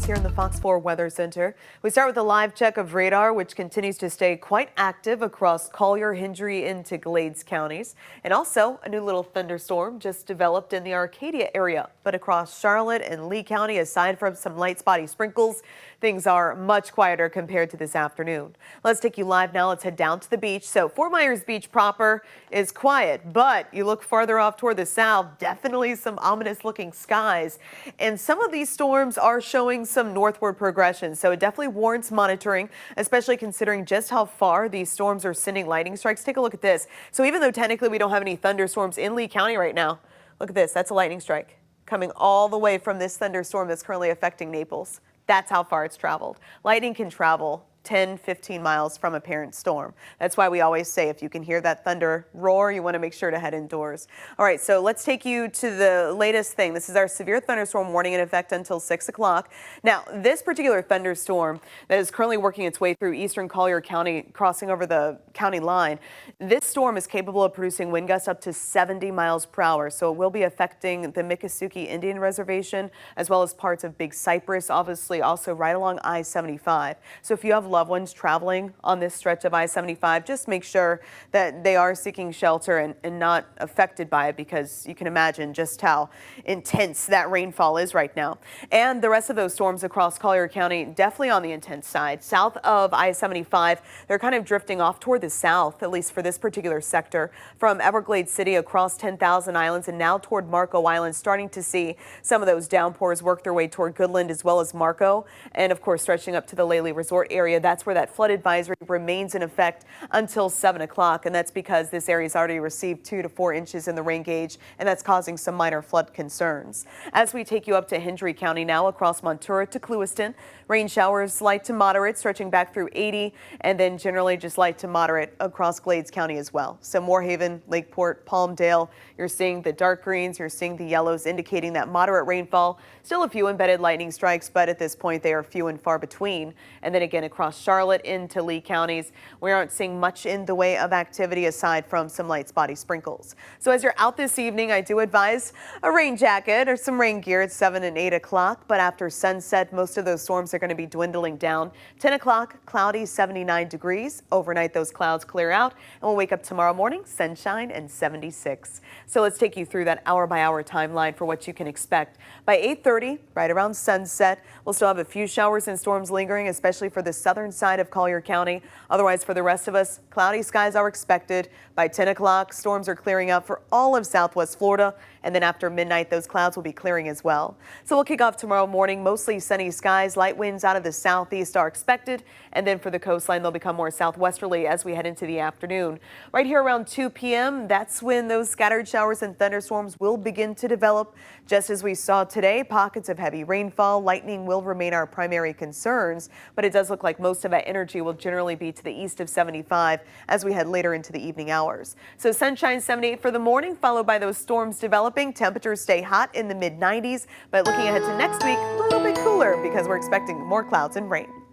news here in the Fox 4 Weather Center. We start with a live check of radar, which continues to stay quite active across Collier, Hendry into Glades counties. And also a new little thunderstorm just developed in the Arcadia area. But across Charlotte and Lee County, aside from some light spotty sprinkles, things are much quieter compared to this afternoon. Let's take you live now. Let's head down to the beach. So Fort Myers Beach proper is quiet, but you look farther off toward the south, definitely some ominous looking skies. And some of these storms are showing some northward progression, so it definitely warrants monitoring, especially considering just how far these storms are sending lightning strikes. Take a look at this. So even though technically we don't have any thunderstorms in Lee County right now, look at this. That's a lightning strike coming all the way from this thunderstorm that's currently affecting Naples. That's how far it's traveled. Lightning can travel 10, 15 miles from a parent storm. That's why we always say if you can hear that thunder roar, you want to make sure to head indoors. All right, so let's take you to the latest thing. This is our severe thunderstorm warning in effect until 6 o'clock. Now, this particular thunderstorm that is currently working its way through eastern Collier County, crossing over the county line, this storm is capable of producing wind gusts up to 70 miles per hour. So it will be affecting the Miccosukee Indian Reservation, as well as parts of Big Cypress, obviously also right along I-75. So if you have loved ones traveling on this stretch of I-75, just make sure that they are seeking shelter and not affected by it, because you can imagine just how intense that rainfall is right now. And the rest of those storms across Collier County, definitely on the intense side. South of I-75, they're kind of drifting off toward the south, at least for this particular sector, from Everglades City across 10,000 Islands and now toward Marco Island, starting to see some of those downpours work their way toward Goodland as well as Marco, and of course stretching up to the Lely Resort area. That's where that flood advisory remains in effect until 7 o'clock, and that's because this area has already received 2 to 4 inches in the rain gauge, and that's causing some minor flood concerns. As we take you up to Hendry County now, across Montura to Clewiston, rain showers light to moderate, stretching back through 80, and then generally just light to moderate across Glades County as well. So Moorhaven, Lakeport, Palmdale, you're seeing the dark greens, you're seeing the yellows, indicating that moderate rainfall. Still a few embedded lightning strikes, but at this point they are few and far between. And then again across Charlotte into Lee counties, we aren't seeing much in the way of activity aside from some light spotty sprinkles. So as you're out this evening, I do advise a rain jacket or some rain gear at 7 and 8 o'clock. But after sunset, most of those storms are going to be dwindling down. 10 o'clock, cloudy, 79 degrees. Overnight, those clouds clear out, and we'll wake up tomorrow morning, sunshine and 76. So let's take you through that hour-by-hour timeline for what you can expect. By 8:30, right around sunset, we'll still have a few showers and storms lingering, especially for the southern side of Collier County. Otherwise, for the rest of us, cloudy skies are expected. By 10 o'clock, storms are clearing out for all of southwest Florida, and then after midnight, those clouds will be clearing as well. So we'll kick off tomorrow morning, mostly sunny skies. Light winds out of the southeast are expected, and then for the coastline, they'll become more southwesterly as we head into the afternoon. Right here around 2 p.m., that's when those scattered showers and thunderstorms will begin to develop. Just as we saw today, pockets of heavy rainfall, lightning will remain our primary concerns, but it does look like most of that energy will generally be to the east of 75 as we head later into the evening hours. So sunshine 78 for the morning, followed by those storms developing. Temperatures stay hot in the mid 90s, but looking ahead to next week, a little bit cooler because we're expecting more clouds and rain.